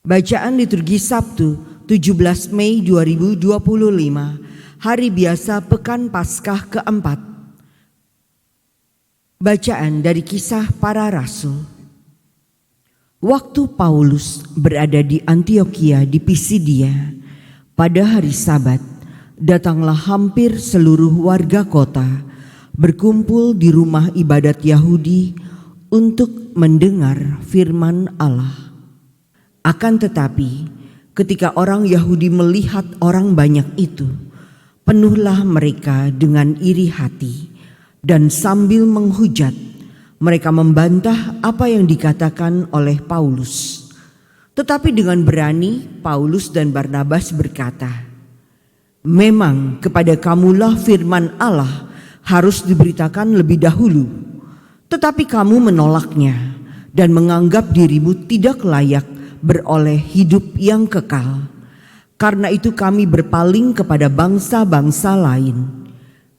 Bacaan liturgi Sabtu 17 Mei 2025, Hari Biasa Pekan Paskah keempat. Bacaan dari Kisah Para Rasul. Waktu Paulus berada di Antiokhia di Pisidia, pada hari Sabat, datanglah hampir seluruh warga kota berkumpul di rumah ibadat Yahudi untuk mendengar firman Allah. Akan tetapi, ketika orang Yahudi melihat orang banyak itu, penuhlah mereka dengan iri hati, dan sambil menghujat, mereka membantah apa yang dikatakan oleh Paulus. Tetapi dengan berani, Paulus dan Barnabas berkata, "Memang kepada kamulah firman Allah harus diberitakan lebih dahulu, tetapi kamu menolaknya dan menganggap dirimu tidak layak beroleh hidup yang kekal. Karena itu kami berpaling kepada bangsa-bangsa lain.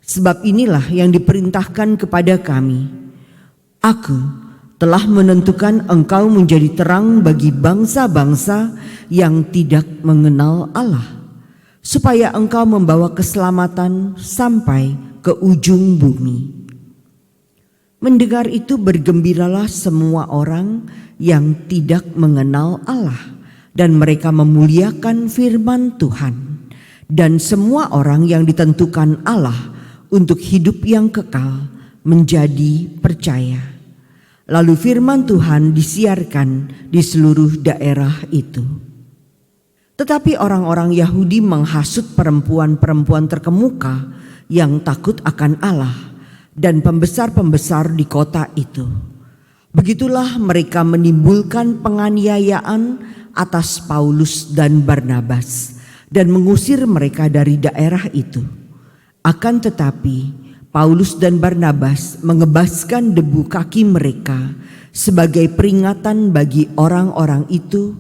Sebab inilah yang diperintahkan kepada kami. Aku telah menentukan engkau menjadi terang bagi bangsa-bangsa yang tidak mengenal Allah, supaya engkau membawa keselamatan sampai ke ujung bumi." Mendengar itu bergembiralah semua orang yang tidak mengenal Allah, dan mereka memuliakan firman Tuhan. Dan semua orang yang ditentukan Allah untuk hidup yang kekal menjadi percaya. Lalu firman Tuhan disiarkan di seluruh daerah itu. Tetapi orang-orang Yahudi menghasut perempuan-perempuan terkemuka yang takut akan Allah dan pembesar-pembesar di kota itu. Begitulah mereka menimbulkan penganiayaan atas Paulus dan Barnabas dan mengusir mereka dari daerah itu. Akan tetapi Paulus dan Barnabas mengebaskan debu kaki mereka sebagai peringatan bagi orang-orang itu,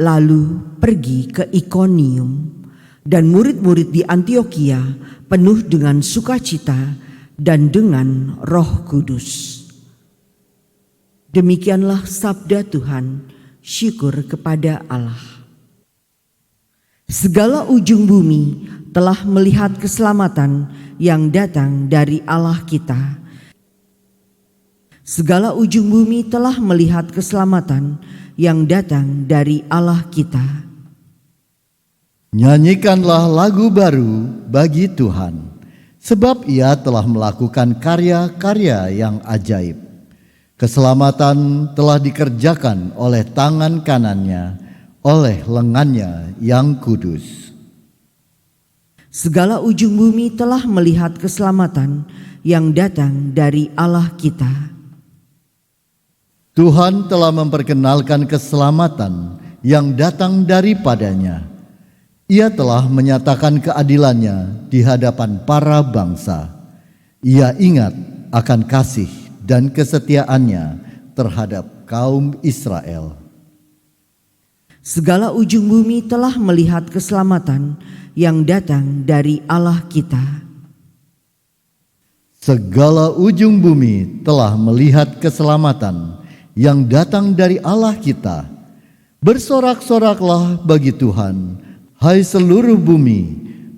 lalu pergi ke Ikonium. Dan murid-murid di Antiokhia penuh dengan sukacita dan dengan Roh Kudus. Demikianlah sabda Tuhan, syukur kepada Allah. Segala ujung bumi telah melihat keselamatan yang datang dari Allah kita. Segala ujung bumi telah melihat keselamatan yang datang dari Allah kita. Nyanyikanlah lagu baru bagi Tuhan, sebab Ia telah melakukan karya-karya yang ajaib. Keselamatan telah dikerjakan oleh tangan kanannya, oleh lengannya yang kudus. Segala ujung bumi telah melihat keselamatan yang datang dari Allah kita. Tuhan telah memperkenalkan keselamatan yang datang daripadanya. Ia telah menyatakan keadilannya di hadapan para bangsa. Ia ingat akan kasih dan kesetiaannya terhadap kaum Israel. Segala ujung bumi telah melihat keselamatan yang datang dari Allah kita. Segala ujung bumi telah melihat keselamatan yang datang dari Allah kita. Bersorak-soraklah bagi Tuhan, hai seluruh bumi,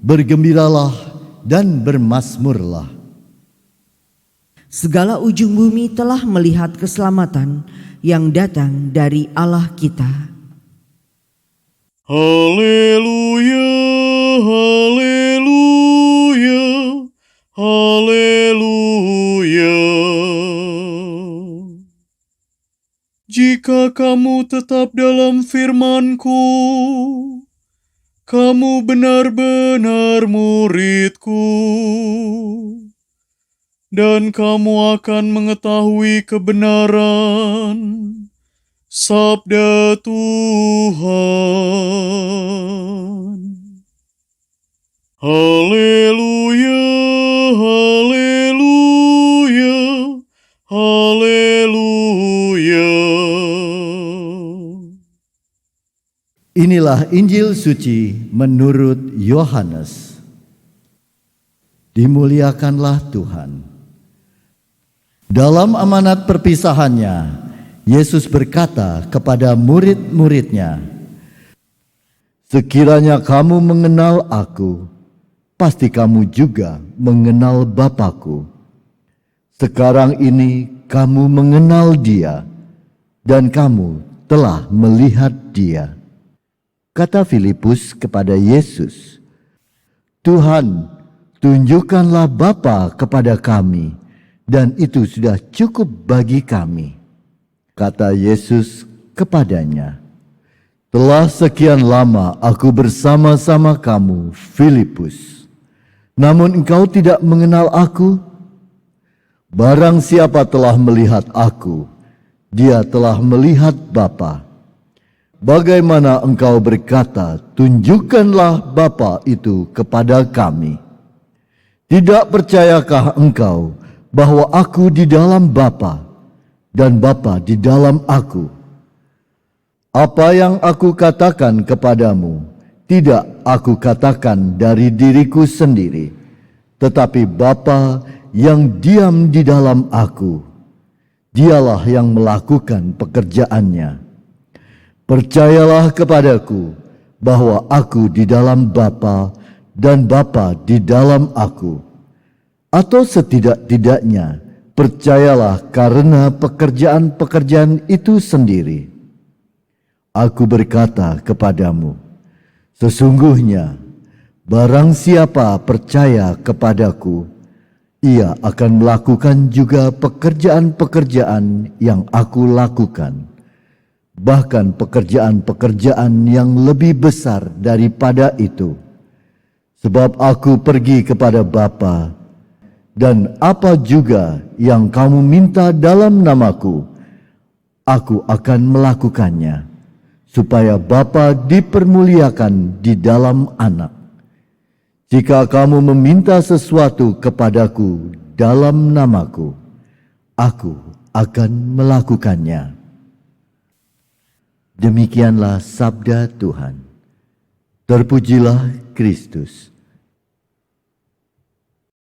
bergembiralah dan bermazmurlah. Segala ujung bumi telah melihat keselamatan yang datang dari Allah kita. Haleluya, haleluya, haleluya. Jika kamu tetap dalam firman-Ku, kamu benar-benar murid-Ku, dan kamu akan mengetahui kebenaran sabda Tuhan. Haleluya, haleluya, haleluya. Inilah Injil suci menurut Yohanes. Dimuliakanlah Tuhan. Dalam amanat perpisahannya, Yesus berkata kepada murid-muridnya, Sekiranya kamu mengenal aku, pasti kamu juga mengenal Bapa-Ku. Sekarang ini kamu mengenal Dia, dan kamu telah melihat Dia. Kata Filipus kepada Yesus, Tuhan, tunjukkanlah Bapa kepada kami, dan itu sudah cukup bagi kami. Kata Yesus kepadanya, telah sekian lama aku bersama-sama kamu, Filipus, namun engkau tidak mengenal aku? Barang siapa telah melihat aku, dia telah melihat Bapa. Bagaimana engkau berkata, tunjukkanlah Bapa itu kepada kami? Tidak percayakah engkau bahwa aku di dalam Bapa dan Bapa di dalam aku? Apa yang aku katakan kepadamu, tidak aku katakan dari diriku sendiri, tetapi Bapa yang diam di dalam aku, dialah yang melakukan pekerjaannya. Percayalah kepadaku bahwa aku di dalam Bapa dan Bapa di dalam aku. Atau setidak-tidaknya percayalah karena pekerjaan-pekerjaan itu sendiri. Aku berkata kepadamu, sesungguhnya barang siapa percaya kepadaku, ia akan melakukan juga pekerjaan-pekerjaan yang aku lakukan, bahkan pekerjaan-pekerjaan yang lebih besar daripada itu. Sebab aku pergi kepada Bapa, dan apa juga yang kamu minta dalam namaku, aku akan melakukannya, supaya Bapa dipermuliakan di dalam Anak. Jika kamu meminta sesuatu kepadaku dalam namaku, aku akan melakukannya. Demikianlah sabda Tuhan. Terpujilah Kristus.